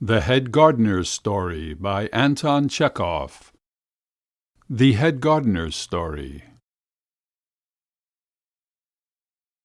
The Head Gardener's Story by Anton Chekhov. The Head Gardener's Story.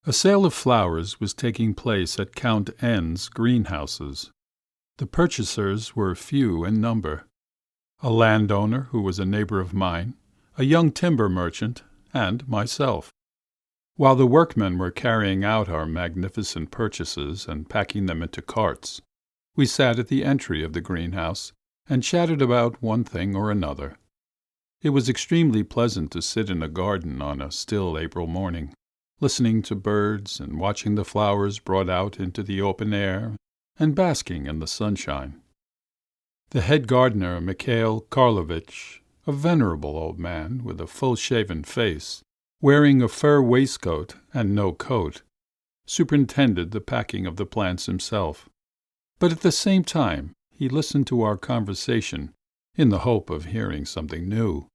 A sale of flowers was taking place at Count N's greenhouses. The purchasers were few in number. A landowner who was a neighbor of mine, a young timber merchant, and myself. While the workmen were carrying out our magnificent purchases and packing them into carts, we sat at the entry of the greenhouse and chatted about one thing or another. It was extremely pleasant to sit in a garden on a still April morning, listening to birds and watching the flowers brought out into the open air and basking in the sunshine. The head gardener, Mikhail Karlovitch, a venerable old man with a full-shaven face, wearing a fur waistcoat and no coat, superintended the packing of the plants himself. But at the same time he listened to our conversation in the hope of hearing something new.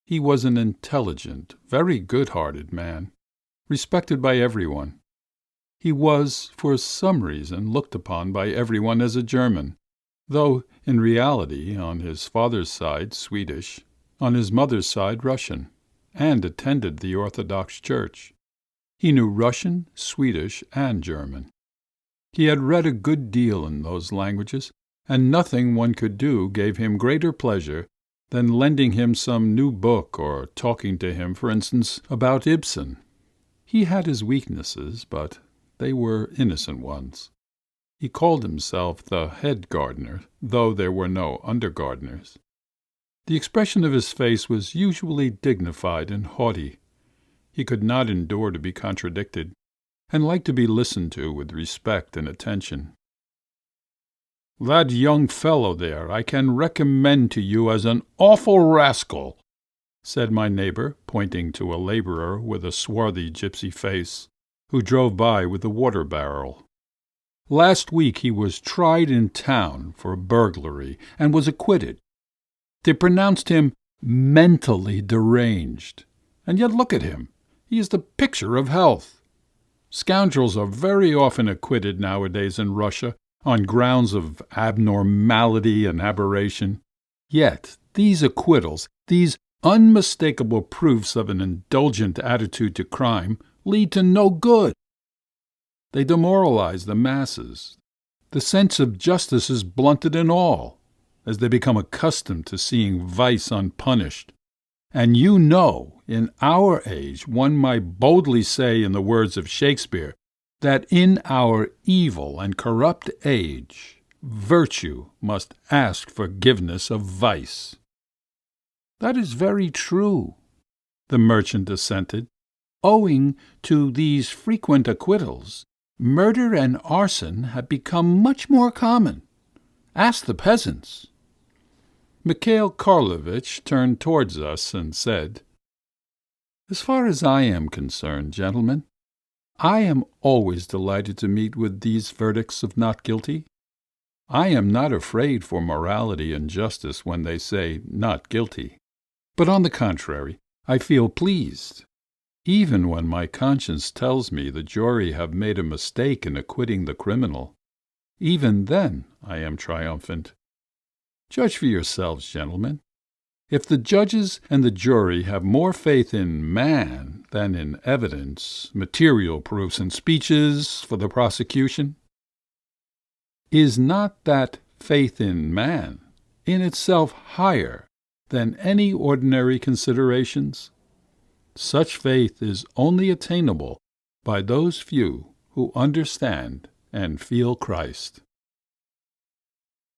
He was an intelligent, very good-hearted man, respected by everyone. He was, for some reason, looked upon by everyone as a German, though in reality on his father's side Swedish, on his mother's side Russian, and attended the Orthodox Church. He knew Russian, Swedish, and German. He had read a good deal in those languages, and nothing one could do gave him greater pleasure than lending him some new book or talking to him, for instance, about Ibsen. He had his weaknesses, but they were innocent ones. He called himself the head gardener, though there were no under-gardeners. The expression of his face was usually dignified and haughty. He could not endure to be contradicted, and liked to be listened to with respect and attention. "That young fellow there I can recommend to you as an awful rascal," said my neighbor, pointing to a laborer with a swarthy gypsy face, who drove by with a water barrel. "Last week he was tried in town for burglary and was acquitted. They pronounced him mentally deranged, and yet look at him, he is the picture of health. Scoundrels are very often acquitted nowadays in Russia on grounds of abnormality and aberration. Yet these acquittals, these unmistakable proofs of an indulgent attitude to crime, lead to no good. They demoralize the masses. The sense of justice is blunted in all, as they become accustomed to seeing vice unpunished. And you know, in our age, one might boldly say in the words of Shakespeare, that in our evil and corrupt age, virtue must ask forgiveness of vice." "That is very true," the merchant assented. "Owing to these frequent acquittals, murder and arson have become much more common. Ask the peasants." Mikhail Karlovitch turned towards us and said, "As far as I am concerned, gentlemen, I am always delighted to meet with these verdicts of not guilty. I am not afraid for morality and justice when they say not guilty, but on the contrary, I feel pleased. Even when my conscience tells me the jury have made a mistake in acquitting the criminal, even then I am triumphant. Judge for yourselves, gentlemen. If the judges and the jury have more faith in man than in evidence, material proofs, and speeches for the prosecution, is not that faith in man in itself higher than any ordinary considerations? Such faith is only attainable by those few who understand and feel Christ."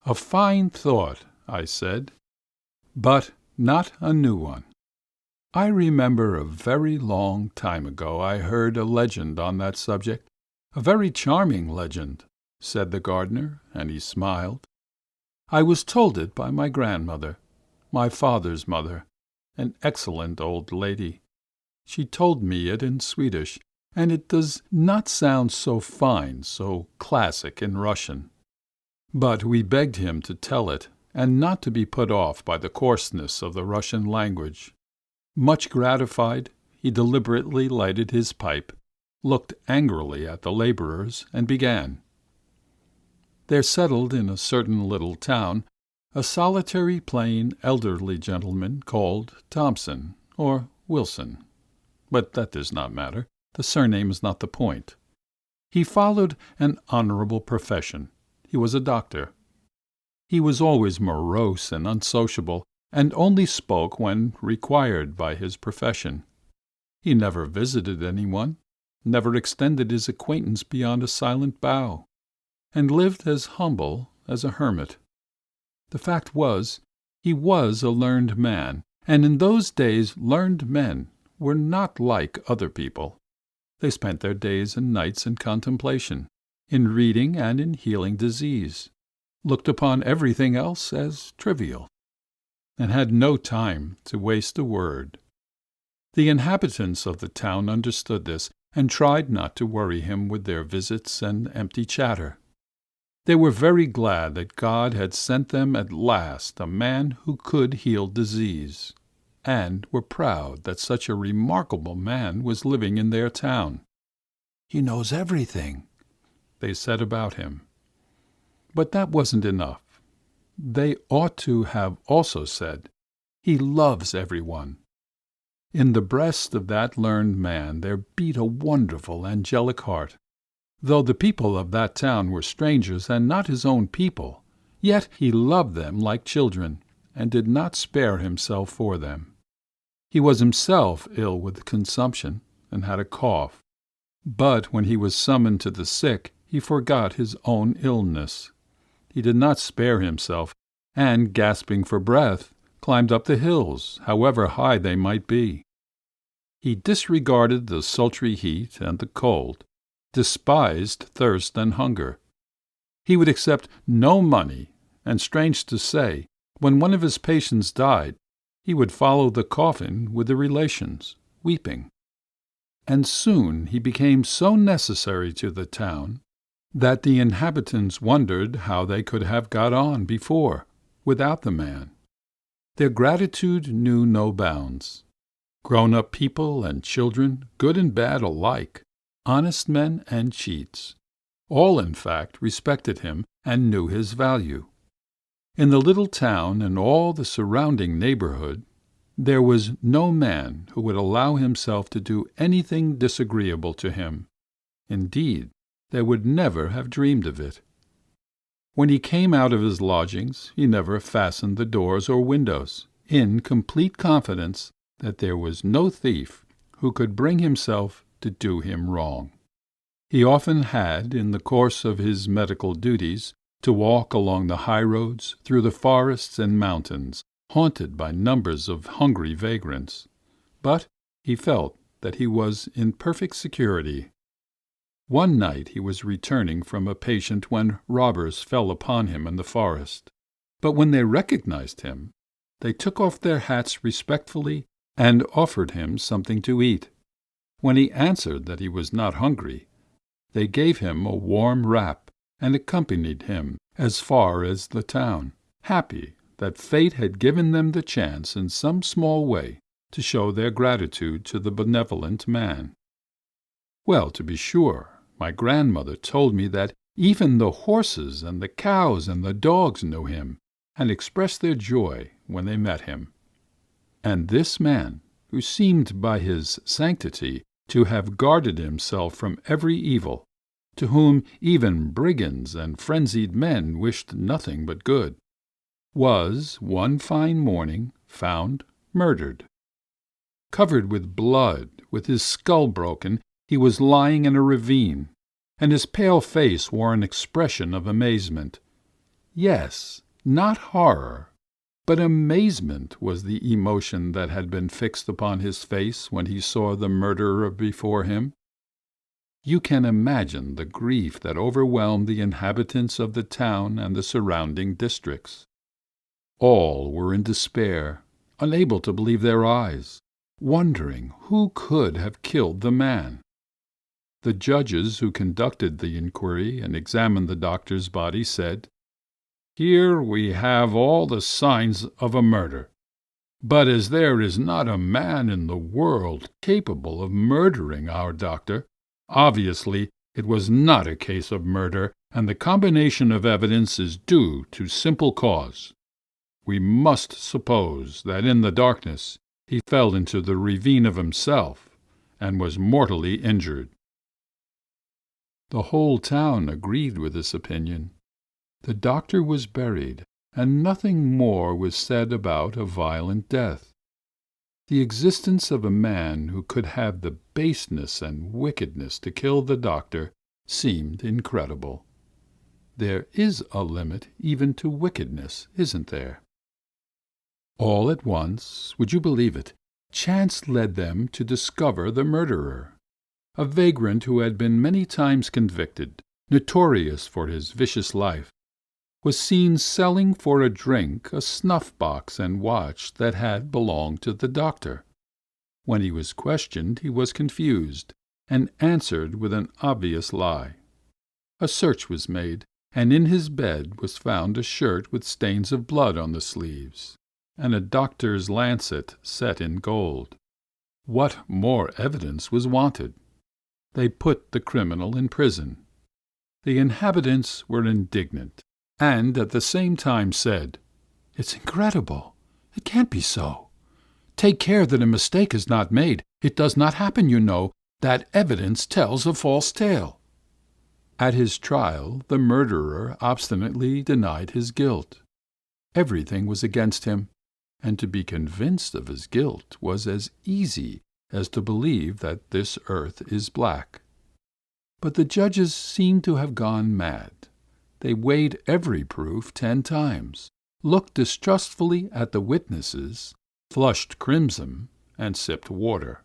"A fine thought," I said, "but not a new one. I remember a very long time ago I heard a legend on that subject, a very charming legend," said the gardener, and he smiled. "I was told it by my grandmother, my father's mother, an excellent old lady. She told me it in Swedish, and it does not sound so fine, so classic in Russian. But we begged him to tell it, and not to be put off by the coarseness of the Russian language. Much gratified, he deliberately lighted his pipe, looked angrily at the laborers, and began. There settled in a certain little town a solitary, plain, elderly gentleman called Thompson, or Wilson. But that does not matter. The surname is not the point. He followed an honorable profession. He was a doctor. He was always morose and unsociable, and only spoke when required by his profession. He never visited anyone, never extended his acquaintance beyond a silent bow, and lived as humble as a hermit. The fact was, he was a learned man, and in those days learned men were not like other people. They spent their days and nights in contemplation, in reading and in healing disease, looked upon everything else as trivial, and had no time to waste a word. The inhabitants of the town understood this, and tried not to worry him with their visits and empty chatter. They were very glad that God had sent them at last a man who could heal disease, and were proud that such a remarkable man was living in their town. "He knows everything," they said about him. But that wasn't enough. They ought to have also said, "He loves everyone." In the breast of that learned man there beat a wonderful, angelic heart. Though the people of that town were strangers and not his own people, yet he loved them like children, and did not spare himself for them. He was himself ill with consumption, and had a cough, but when he was summoned to the sick, he forgot his own illness. He did not spare himself, and, gasping for breath, climbed up the hills, however high they might be. He disregarded the sultry heat and the cold, despised thirst and hunger. He would accept no money, and, strange to say, when one of his patients died, he would follow the coffin with the relations, weeping. And soon he became so necessary to the town that the inhabitants wondered how they could have got on before, without the man. Their gratitude knew no bounds. Grown-up people and children, good and bad alike, honest men and cheats, all in fact respected him and knew his value. In the little town and all the surrounding neighborhood, there was no man who would allow himself to do anything disagreeable to him. Indeed, they would never have dreamed of it. When he came out of his lodgings, he never fastened the doors or windows, in complete confidence that there was no thief who could bring himself to do him wrong. He often had, in the course of his medical duties, to walk along the highroads, through the forests and mountains, haunted by numbers of hungry vagrants. But he felt that he was in perfect security. One night he was returning from a patient when robbers fell upon him in the forest. But when they recognized him, they took off their hats respectfully and offered him something to eat. When he answered that he was not hungry, they gave him a warm wrap and accompanied him as far as the town, happy that fate had given them the chance in some small way to show their gratitude to the benevolent man. Well, to be sure, my grandmother told me that even the horses and the cows and the dogs knew him and expressed their joy when they met him. And this man, who seemed by his sanctity to have guarded himself from every evil, to whom even brigands and frenzied men wished nothing but good, was one fine morning found murdered. Covered with blood, with his skull broken, he was lying in a ravine, and his pale face wore an expression of amazement. Yes, not horror, but amazement was the emotion that had been fixed upon his face when he saw the murderer before him. You can imagine the grief that overwhelmed the inhabitants of the town and the surrounding districts. All were in despair, unable to believe their eyes, wondering who could have killed the man. The judges who conducted the inquiry and examined the doctor's body said, "Here we have all the signs of a murder. But as there is not a man in the world capable of murdering our doctor, obviously it was not a case of murder, and the combination of evidence is due to simple cause. We must suppose that in the darkness he fell into the ravine of himself and was mortally injured." The whole town agreed with this opinion. The doctor was buried, and nothing more was said about a violent death. The existence of a man who could have the baseness and wickedness to kill the doctor seemed incredible. There is a limit even to wickedness, isn't there? All at once, would you believe it, chance led them to discover the murderer. A vagrant who had been many times convicted, notorious for his vicious life, was seen selling for a drink a snuff-box and watch that had belonged to the doctor. When he was questioned, he was confused, and answered with an obvious lie. A search was made, and in his bed was found a shirt with stains of blood on the sleeves, and a doctor's lancet set in gold. What more evidence was wanted? They put the criminal in prison. The inhabitants were indignant, and at the same time said, "It's incredible. It can't be so. Take care that a mistake is not made. It does not happen, you know. That evidence tells a false tale." At his trial, the murderer obstinately denied his guilt. Everything was against him, and to be convinced of his guilt was as easy as to believe that this earth is black. But the judges seemed to have gone mad. They weighed every proof 10 times, looked distrustfully at the witnesses, flushed crimson, and sipped water.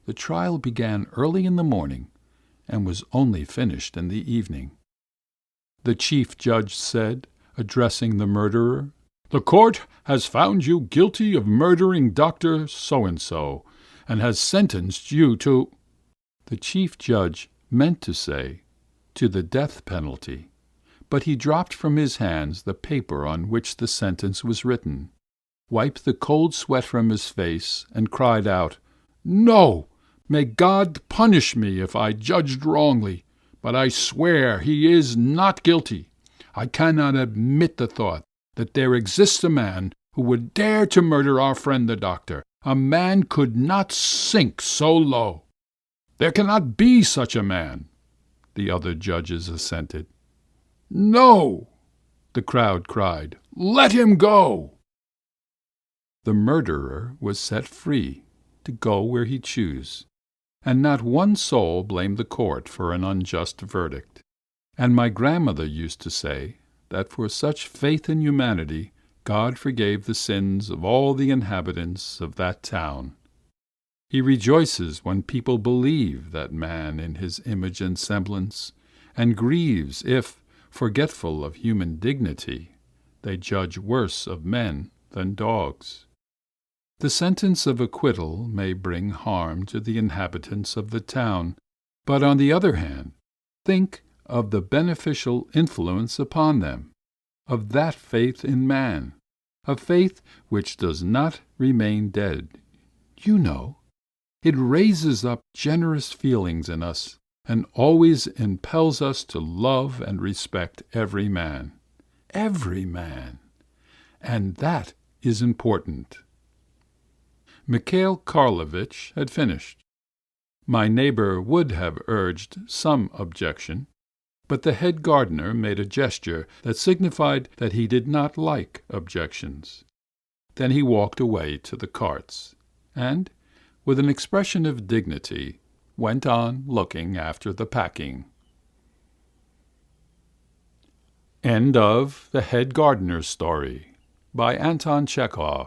The trial began early in the morning and was only finished in the evening. The chief judge said, addressing the murderer, "The court has found you guilty of murdering Dr. So-and-so, and has sentenced you to—" The chief judge meant to say, "to the death penalty," but he dropped from his hands the paper on which the sentence was written, wiped the cold sweat from his face, and cried out, "No! May God punish me if I judged wrongly, but I swear he is not guilty. I cannot admit the thought that there exists a man who would dare to murder our friend the doctor. A man could not sink so low. There cannot be such a man." The other judges assented. "No!" the crowd cried. "Let him go!" The murderer was set free to go where he chose, and not one soul blamed the court for an unjust verdict. And my grandmother used to say that for such faith in humanity God forgave the sins of all the inhabitants of that town. He rejoices when people believe that man in his image and semblance, and grieves if, forgetful of human dignity, they judge worse of men than dogs. The sentence of acquittal may bring harm to the inhabitants of the town, but on the other hand, think of the beneficial influence upon them of that faith in man, a faith which does not remain dead. You know, it raises up generous feelings in us and always impels us to love and respect every man, and that is important. Mikhail Karlovitch had finished. My neighbor would have urged some objection, but the head gardener made a gesture that signified that he did not like objections. Then he walked away to the carts, and, with an expression of dignity, went on looking after the packing. End of The Head Gardener's Story by Anton Chekhov.